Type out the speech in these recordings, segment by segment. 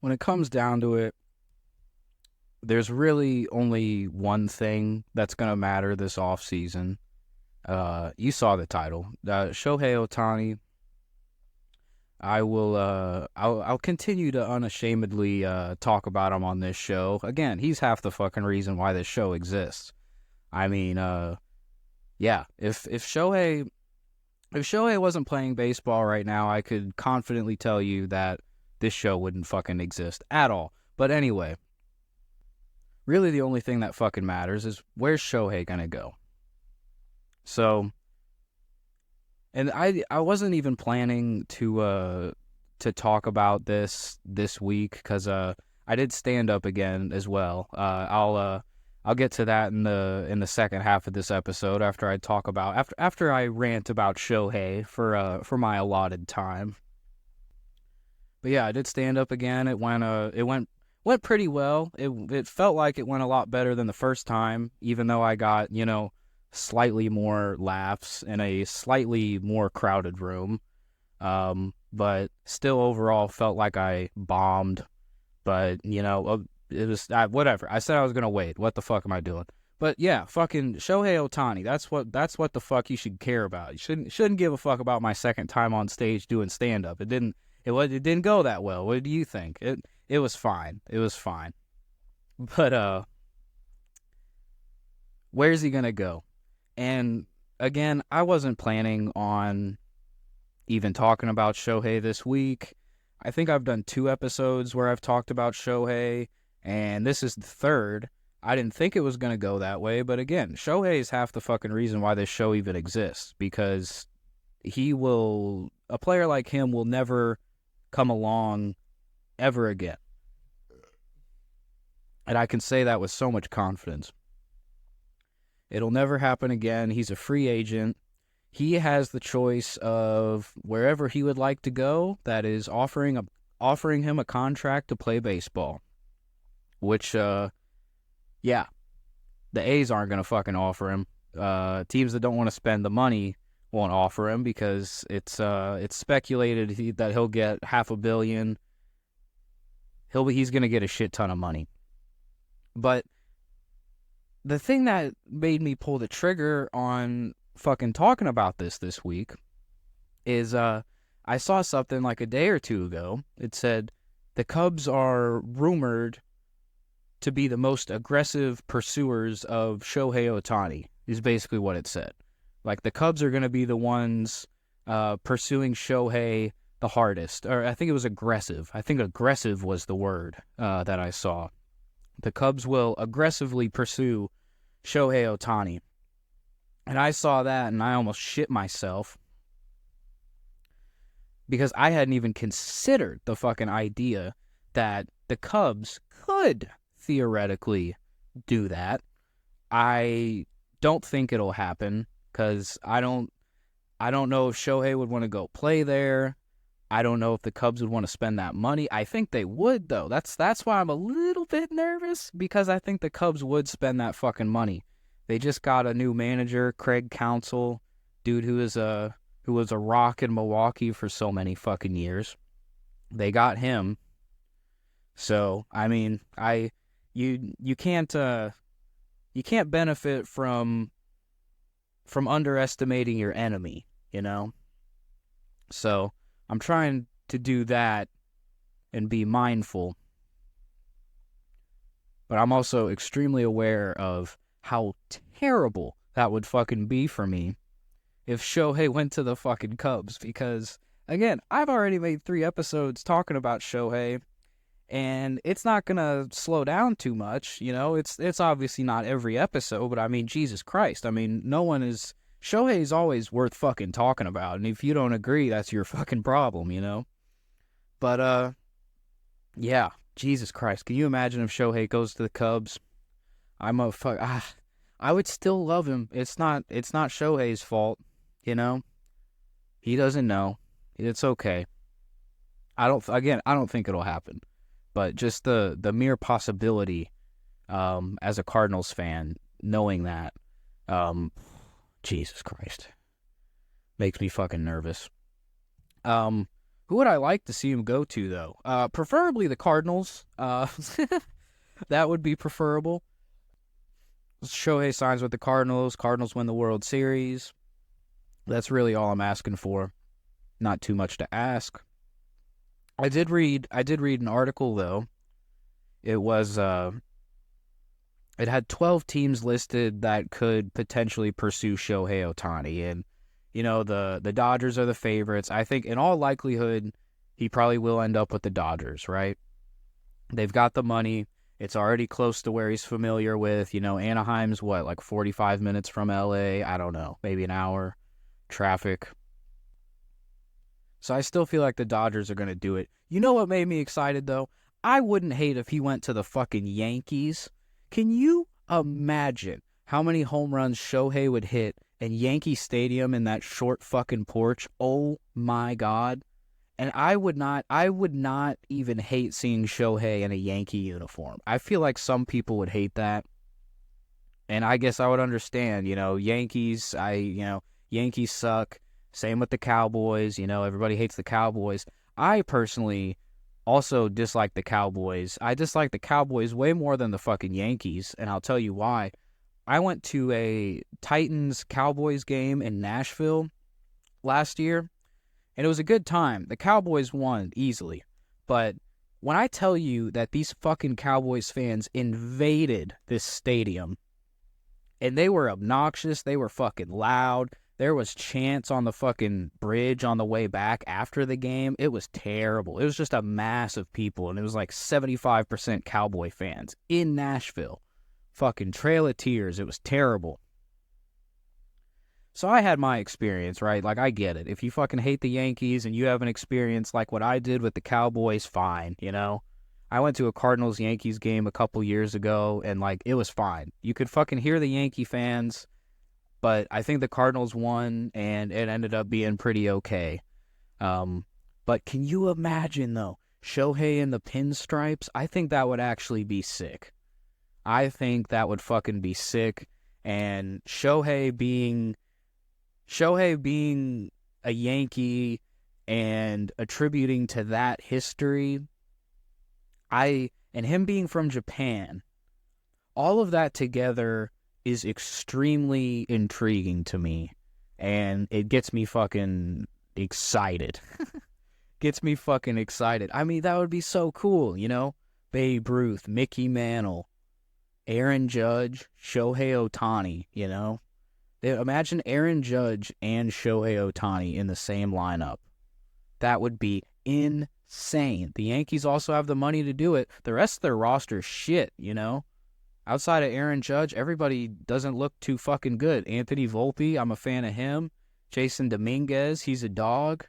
when it comes down to it, there's really only one thing that's going to matter this offseason. You saw the title. Shohei Ohtani. I'll continue to unashamedly talk about him on this show. Again, he's half the fucking reason why this show exists. I mean, yeah, if Shohei wasn't playing baseball right now, I could confidently tell you that this show wouldn't fucking exist at all. But anyway, really the only thing that fucking matters is where's Shohei gonna go? So, and I wasn't even planning to talk about this week because I did stand up again as well. I'll get to that in the second half of this episode after I talk about after I rant about Shohei for my allotted time. But yeah, I did stand up again. It went pretty well. It felt like it went a lot better than the first time, even though I got, slightly more laughs in a slightly more crowded room. But still overall felt like I bombed. But, it was whatever. I said I was going to wait. What the fuck am I doing? But yeah, fucking Shohei Ohtani. That's what the fuck you should care about. You shouldn't give a fuck about my second time on stage doing stand up. It didn't go that well. What do you think? It was fine. It was fine. But where's he going to go? And again, I wasn't planning on even talking about Shohei this week. I think I've done 2 episodes where I've talked about Shohei, and this is the 3rd. I didn't think it was going to go that way, but again, Shohei is half the fucking reason why this show even exists, because a player like him will never come along ever again. And I can say that with so much confidence. It'll never happen again. He's a free agent. He has the choice of wherever he would like to go, that is offering him a contract to play baseball. Which, yeah, the A's aren't going to fucking offer him. Teams that don't want to spend the money won't offer him because it's speculated that he'll get $500 million. He's going to get a shit ton of money. But the thing that made me pull the trigger on fucking talking about this week is I saw something like a day or 2 ago. It said the Cubs are rumored to be the most aggressive pursuers of Shohei Ohtani, is basically what it said. Like, the Cubs are going to be the ones pursuing Shohei the hardest. Or I think it was aggressive. I think aggressive was the word that I saw. The Cubs will aggressively pursue Shohei Ohtani. And I saw that and I almost shit myself because I hadn't even considered the fucking idea that the Cubs could theoretically do that. I don't think it'll happen because I don't know if Shohei would want to go play there. I don't know if the Cubs would want to spend that money. I think they would, though. That's why I'm a little bit nervous, because I think the Cubs would spend that fucking money. They just got a new manager, Craig Counsell, dude who was a rock in Milwaukee for so many fucking years. They got him. So, I mean, you can't benefit from underestimating your enemy, So, I'm trying to do that and be mindful. But I'm also extremely aware of how terrible that would fucking be for me if Shohei went to the fucking Cubs. Because, again, I've already made 3 episodes talking about Shohei, and it's not going to slow down too much, It's obviously not every episode, but I mean, Jesus Christ. I mean, Shohei's always worth fucking talking about, and if you don't agree, that's your fucking problem, But, yeah, Jesus Christ. Can you imagine if Shohei goes to the Cubs? I would still love him. It's not Shohei's fault, He doesn't know. It's okay. I don't think it'll happen. But just the mere possibility, as a Cardinals fan, knowing that, Jesus Christ, makes me fucking nervous. Who would I like to see him go to, though? Preferably the Cardinals. That would be preferable. Shohei signs with the Cardinals. Cardinals win the World Series. That's really all I'm asking for. Not too much to ask. I did read an article, though. It was it had 12 teams listed that could potentially pursue Shohei Ohtani, and the Dodgers are the favorites. I think in all likelihood he probably will end up with the Dodgers, right? They've got the money. It's already close to where he's familiar with. Anaheim's what, like 45 minutes from LA? I don't know, maybe an hour. Traffic. So I still feel like the Dodgers are going to do it. You know what made me excited, though? I wouldn't hate if he went to the fucking Yankees. Can you imagine how many home runs Shohei would hit in Yankee Stadium in that short fucking porch? Oh my God. And I would not even hate seeing Shohei in a Yankee uniform. I feel like some people would hate that. And I guess I would understand, Yankees suck. Same with the Cowboys. Everybody hates the Cowboys. I personally also dislike the Cowboys. I dislike the Cowboys way more than the fucking Yankees, and I'll tell you why. I went to a Titans-Cowboys game in Nashville last year, and it was a good time. The Cowboys won easily, but when I tell you that these fucking Cowboys fans invaded this stadium, and they were obnoxious, they were fucking loud, there was chants on the fucking bridge on the way back after the game. It was terrible. It was just a mass of people, and it was like 75% Cowboy fans in Nashville. Fucking Trail of Tears. It was terrible. So I had my experience, right? Like, I get it. If you fucking hate the Yankees and you have an experience like what I did with the Cowboys, fine, I went to a Cardinals-Yankees game a couple years ago, and, it was fine. You could fucking hear the Yankee fans, but I think the Cardinals won, and it ended up being pretty okay. But can you imagine, though, Shohei in the pinstripes? I think that would actually be sick. I think that would fucking be sick. And Shohei being a Yankee and attributing to that history, and him being from Japan, all of that together is extremely intriguing to me, and it gets me fucking excited. Gets me fucking excited. I mean, that would be so cool, Babe Ruth, Mickey Mantle, Aaron Judge, Shohei Ohtani, Imagine Aaron Judge and Shohei Ohtani in the same lineup. That would be insane. The Yankees also have the money to do it. The rest of their roster, shit, Outside of Aaron Judge, everybody doesn't look too fucking good. Anthony Volpe, I'm a fan of him. Jason Dominguez, he's a dog.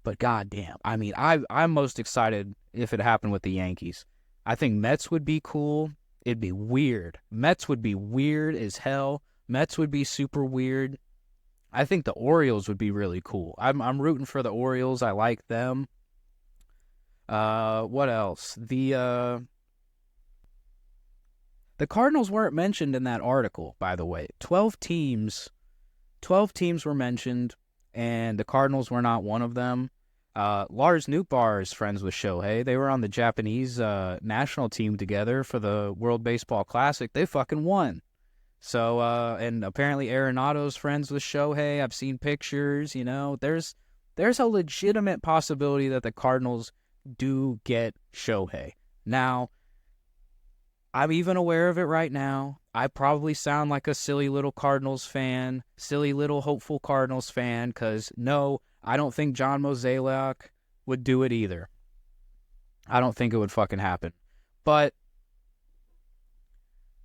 But goddamn, I mean, I'm most excited if it happened with the Yankees. I think Mets would be cool. It'd be weird. Mets would be weird as hell. Mets would be super weird. I think the Orioles would be really cool. I'm rooting for the Orioles. I like them. What else? The Cardinals weren't mentioned in that article, by the way. 12 teams were mentioned, and the Cardinals were not one of them. Lars Nootbaar is friends with Shohei. They were on the Japanese national team together for the World Baseball Classic. They fucking won. So, and apparently Arenado's friends with Shohei. I've seen pictures, There's a legitimate possibility that the Cardinals do get Shohei. Now, I'm even aware of it right now. I probably sound like a silly little Cardinals fan, silly little hopeful Cardinals fan, because no, I don't think John Mozeliak would do it either. I don't think it would fucking happen. But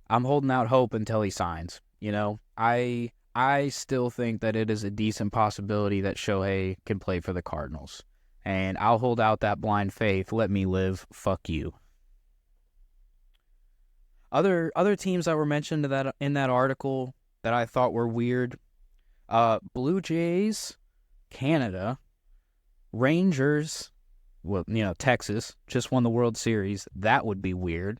I'm holding out hope until he signs. I still think that it is a decent possibility that Shohei can play for the Cardinals. And I'll hold out that blind faith. Let me live. Fuck you. Other teams that were mentioned in that article that I thought were weird, Blue Jays, Canada, Rangers, Texas just won the World Series. That would be weird.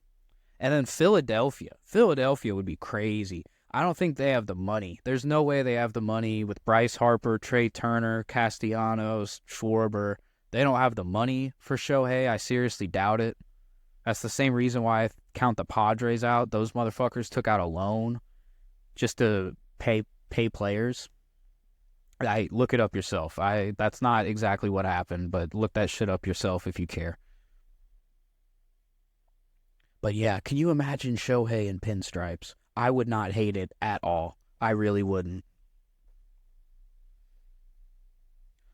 And then Philadelphia. Philadelphia would be crazy. I don't think they have the money. There's no way they have the money with Bryce Harper, Trey Turner, Castellanos, Schwarber. They don't have the money for Shohei. I seriously doubt it. That's the same reason why I count the Padres out. Those motherfuckers took out a loan just to pay players. Look it up yourself. That's not exactly what happened, but look that shit up yourself if you care. But yeah, can you imagine Shohei in pinstripes? I would not hate it at all. I really wouldn't.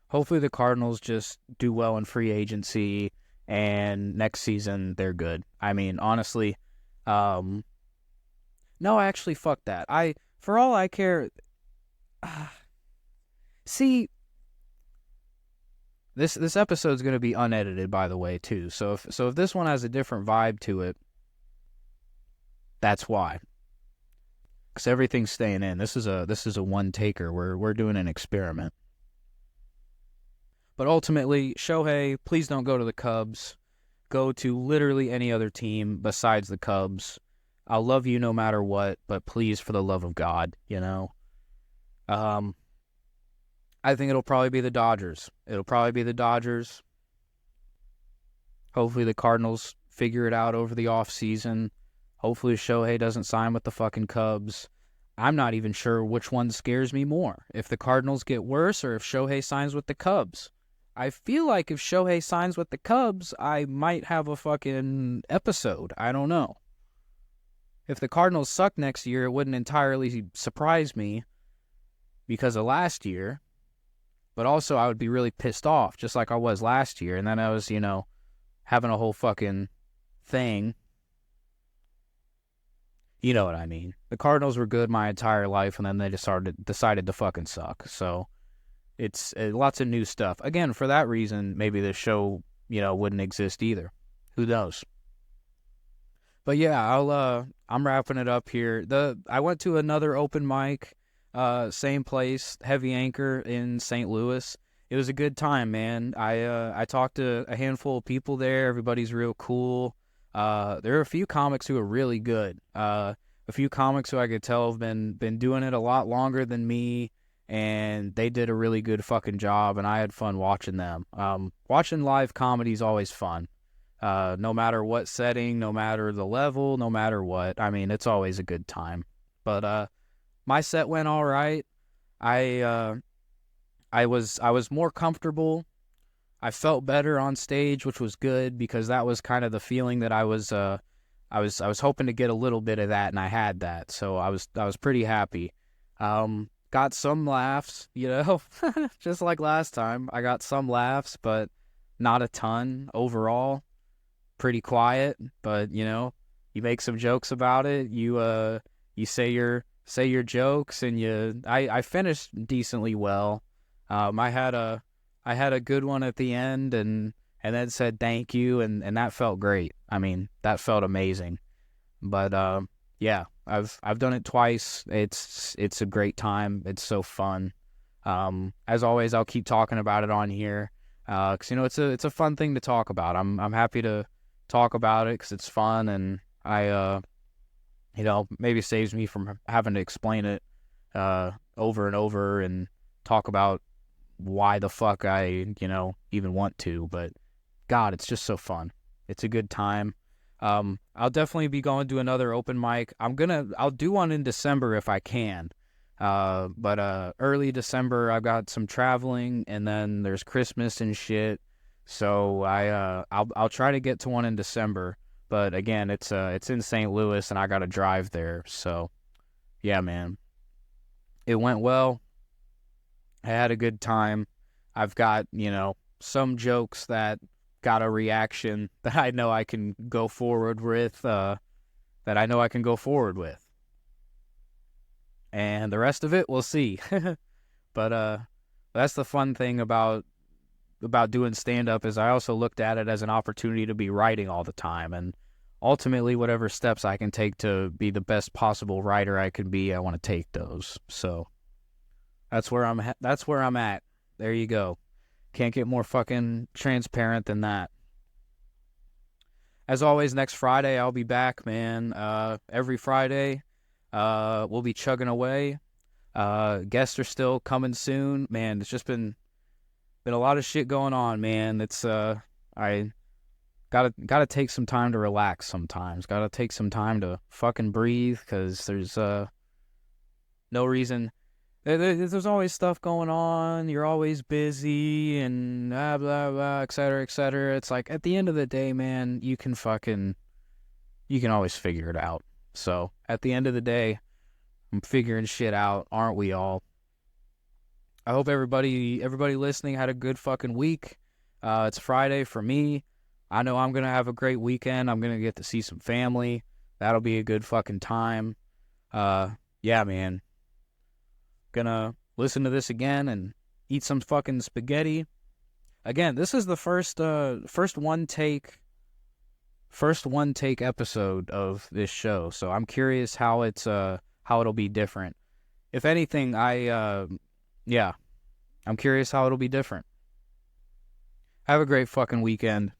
Hopefully the Cardinals just do well in free agency, and next season they're good. I mean, honestly, no, actually, fuck that. For all I care, see, this episode's gonna be unedited, by the way, too. So if this one has a different vibe to it, that's why. Because everything's staying in. This is a one taker. We're doing an experiment. But ultimately, Shohei, please don't go to the Cubs. Go to literally any other team besides the Cubs. I'll love you no matter what, but please, for the love of God, you know. I think it'll probably be the Dodgers. Hopefully the Cardinals figure it out over the offseason. Hopefully Shohei doesn't sign with the fucking Cubs. I'm not even sure which one scares me more. If the Cardinals get worse or if Shohei signs with the Cubs. I feel like if Shohei signs with the Cubs, I might have a fucking episode. I don't know. If the Cardinals suck next year, it wouldn't entirely surprise me because of last year. But also, I would be really pissed off, just like I was last year. And then I was, having a whole fucking thing. You know what I mean. The Cardinals were good my entire life, and then they decided to fucking suck. So it's lots of new stuff. Again, for that reason, maybe the show, wouldn't exist either. Who knows? But yeah, I'm wrapping it up here. I went to another open mic, same place, Heavy Anchor in St. Louis. It was a good time, man. I talked to a handful of people there. Everybody's real cool. There are a few comics who are really good. A few comics who I could tell have been doing it a lot longer than me, and they did a really good fucking job, and I had fun watching them. Watching live comedy is always fun. No matter what setting, no matter the level, no matter what. I mean, it's always a good time. But my set went all right. I was more comfortable. I felt better on stage, which was good because that was kind of the feeling that I was hoping to get a little bit of that, and I had that. So I was pretty happy. Got some laughs, just like last time. I got some laughs, but not a ton overall. Pretty quiet, but you make some jokes about it. You say your jokes, and I finished decently well. I had a good one at the end, and then said thank you, and that felt great. I mean, that felt amazing. But yeah, I've done it twice. It's a great time. It's so fun. As always, I'll keep talking about it on here, because it's a fun thing to talk about. I'm happy to talk about it because it's fun, and I maybe saves me from having to explain it over and over and talk about why the fuck I even want to. But God, it's just so fun. It's a good time. I'll definitely be going to another open mic. I'll do one in December if I can. But early December I've got some traveling, and then there's Christmas and shit. So I'll try to get to one in December. But again, it's in St. Louis, and I got to drive there. So yeah, man, it went well. I had a good time. I've got some jokes that got a reaction that I know I can go forward with. And the rest of it, we'll see. But that's the fun thing about doing stand-up is I also looked at it as an opportunity to be writing all the time. And ultimately, whatever steps I can take to be the best possible writer I can be, I want to take those. So that's where I'm at. There you go. Can't get more fucking transparent than that. As always, next Friday I'll be back, man. Every Friday. We'll be chugging away. Guests are still coming soon. Man, it's just been a lot of shit going on, man. It's I gotta take some time to relax sometimes. Gotta take some time to fucking breathe, because there's no reason. There's always stuff going on. You're always busy and blah blah blah, et cetera, et cetera. It's like, at the end of the day, man, you can always figure it out. So at the end of the day, I'm figuring shit out, aren't we all? I hope everybody listening had a good fucking week. It's Friday for me. I know I'm gonna have a great weekend. I'm gonna get to see some family. That'll be a good fucking time. Yeah, man. Gonna listen to this again and eat some fucking spaghetti. Again, this is the first one take episode of this show, so I'm curious how it'll be different. If anything, I'm curious how it'll be different. Have a great fucking weekend.